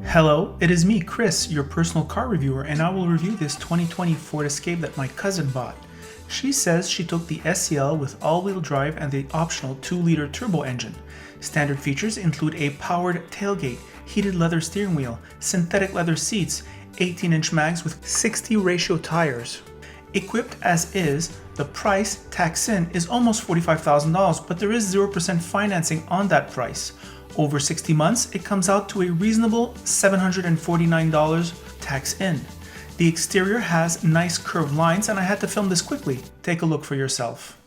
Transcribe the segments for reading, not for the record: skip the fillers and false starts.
Hello, it is me, Chris, your personal car reviewer, and I will review this 2020 Ford Escape that my cousin bought. She says she took the SEL with all-wheel drive and the optional 2-liter turbo engine. Standard features include a powered tailgate, heated leather steering wheel, synthetic leather seats, 18-inch mags with 60 ratio tires. Equipped as is, the price, tax in, is almost $45,000, but there is 0% financing on that price. Over 60 months, it comes out to a reasonable $749 tax in. The exterior has nice curved lines, and I had to film this quickly. Take a look for yourself.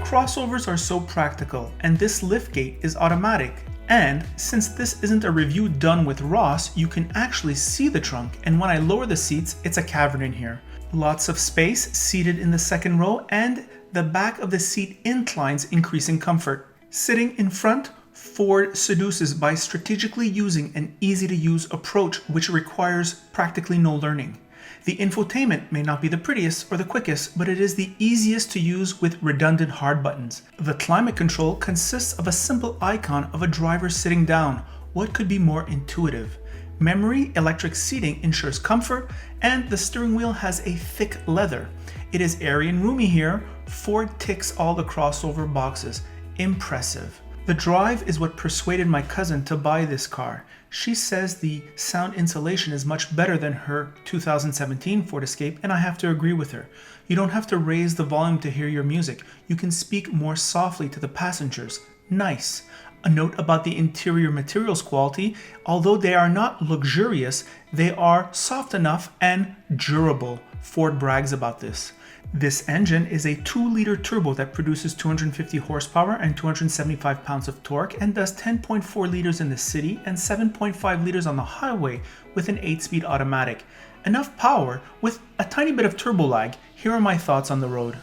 Crossovers are so practical, and this liftgate is automatic. And since this isn't a review done with Ross, you can actually see the trunk, and when I lower the seats, it's a cavern in here. Lots of space seated in the second row, and the back of the seat inclines, increasing comfort. Sitting in front, Ford seduces by strategically using an easy-to-use approach which requires practically no learning. The infotainment may not be the prettiest or the quickest, but it is the easiest to use with redundant hard buttons. The climate control consists of a simple icon of a driver sitting down. What could be more intuitive? Memory electric seating ensures comfort, and the steering wheel has a thick leather. It is airy and roomy here. Ford ticks all the crossover boxes. Impressive. The drive is what persuaded my cousin to buy this car. She says the sound insulation is much better than her 2017 Ford Escape, and I have to agree with her. You don't have to raise the volume to hear your music. You can speak more softly to the passengers. Nice. A note about the interior materials quality: although they are not luxurious, they are soft enough and durable. Ford brags about this. This engine is a 2-liter turbo that produces 250 horsepower and 275 pounds of torque and does 10.4 liters in the city and 7.5 liters on the highway with an 8-speed automatic. Enough power with a tiny bit of turbo lag. Here are my thoughts on the road.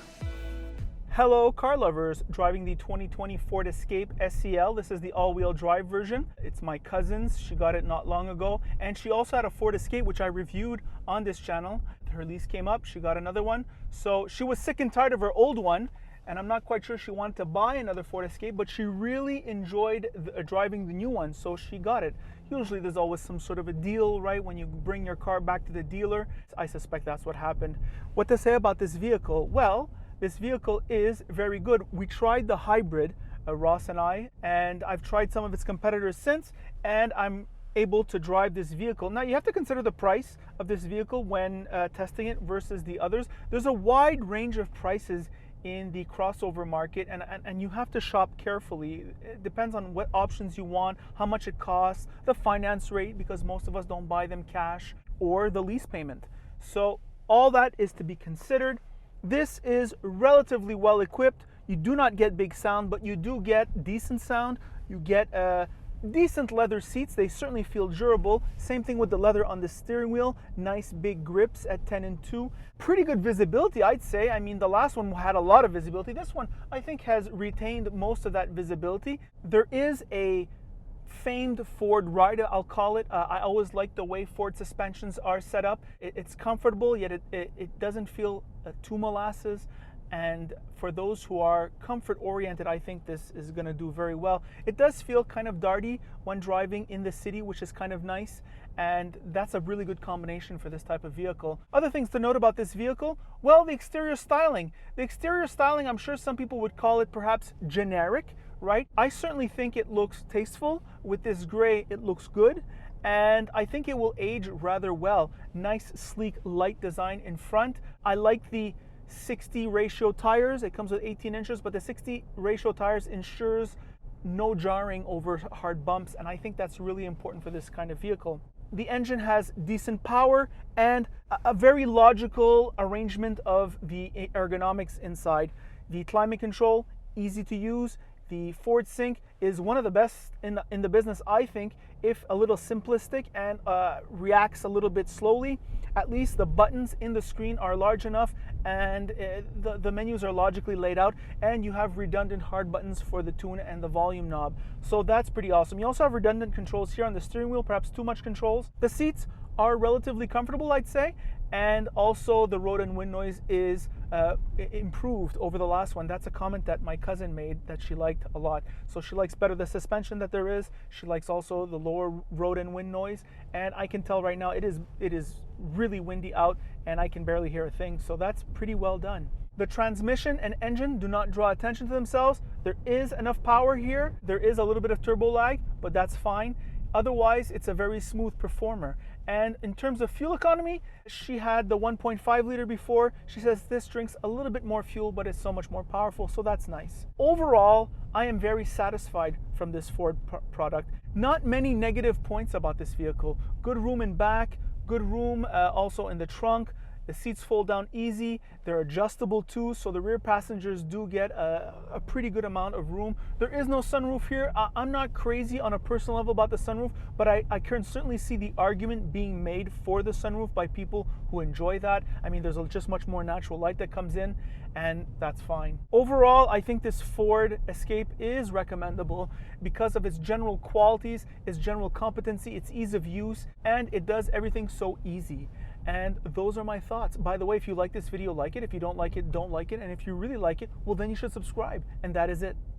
Hello car lovers, driving the 2020 Ford Escape SEL. This is the all-wheel drive version. It's my cousin's. She got it not long ago, and she also had a Ford Escape which I reviewed on this channel. Her lease came up, she got another one. So she was sick and tired of her old one, and I'm not quite sure she wanted to buy another Ford Escape, but she really enjoyed driving the new one, so she got it. Usually there's always some sort of a deal, right, when you bring your car back to the dealer. I suspect that's what happened. What to say about this vehicle? Well, this vehicle is very good. We tried the hybrid, Ross and I, and I've tried some of its competitors since, and I'm able to drive this vehicle. Now you have to consider the price of this vehicle when testing it versus the others. There's a wide range of prices in the crossover market, and you have to shop carefully. It depends on what options you want, how much it costs, the finance rate, because most of us don't buy them cash, or the lease payment. So all that is to be considered. This is relatively well equipped. You do not get big sound, but you do get decent sound. You get decent leather seats. They certainly feel durable. Same thing with the leather on the steering wheel. Nice big grips at 10 and 2. Pretty good visibility, I'd say. I mean, the last one had a lot of visibility. This one, I think, has retained most of that visibility. There is a famed Ford ride, I'll call it. I always like the way Ford suspensions are set up. It's comfortable, yet it doesn't feel too molasses. And for those who are comfort oriented, I think this is going to do very well. It does feel kind of darty when driving in the city, which is kind of nice. And that's a really good combination for this type of vehicle. Other things to note about this vehicle, well, the exterior styling. The exterior styling, I'm sure some people would call it perhaps generic, right? I certainly think it looks tasteful. With this gray, it looks good. And I think it will age rather well. Nice, sleek, light design in front. I like the 60 ratio tires. It comes with 18 inches, but the 60 ratio tires ensures no jarring over hard bumps, and I think that's really important for this kind of vehicle. The engine has decent power and a very logical arrangement of the ergonomics inside. The climate control, easy to use, The Ford Sync is one of the best in the business, I think, if a little simplistic and reacts a little bit slowly. At least the buttons in the screen are large enough, and the menus are logically laid out, and you have redundant hard buttons for the tune and the volume knob. So that's pretty awesome. You also have redundant controls here on the steering wheel, perhaps too much controls. The seats are relatively comfortable, I'd say, and also the road and wind noise is improved over the last one. That's a comment that my cousin made that she liked a lot. So she likes better the suspension that there is. She likes also the lower road and wind noise, and I can tell right now it is really windy out and I can barely hear a thing. So that's pretty well done. The transmission and engine do not draw attention to themselves. There is enough power here. There is a little bit of turbo lag, but that's fine. Otherwise, it's a very smooth performer. And in terms of fuel economy, she had the 1.5 liter before. She says this drinks a little bit more fuel, but it's so much more powerful, so that's nice. Overall, I am very satisfied from this Ford product. Not many negative points about this vehicle. Good room in back, good room also in the trunk. The seats fold down easy. They're adjustable too, so the rear passengers do get a pretty good amount of room. There is no sunroof here. I'm not crazy on a personal level about the sunroof, but I can certainly see the argument being made for the sunroof by people who enjoy that. I mean, there's just much more natural light that comes in, and that's fine. Overall, I think this Ford Escape is recommendable because of its general qualities, its general competency, its ease of use, and it does everything so easy. And those are my thoughts. By the way, if you like this video, like it. If you don't like it, don't like it. And if you really like it, well, then you should subscribe. And that is it.